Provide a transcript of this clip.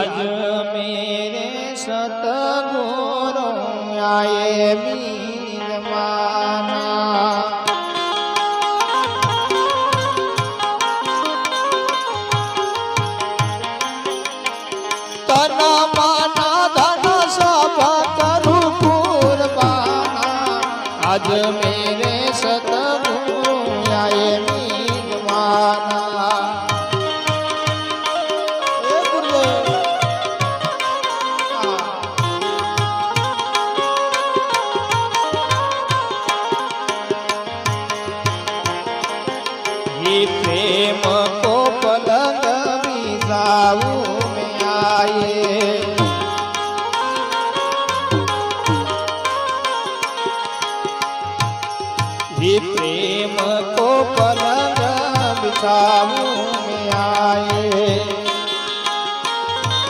आज मेरे सतगुरु आए मीरवाना तन मन धन सब करूं कुर्बाना आज मेरे सतगुरु आए मीरवाना प्रेम को पलंग बिसाऊ में आए प्रेम को पलंग बिसाऊ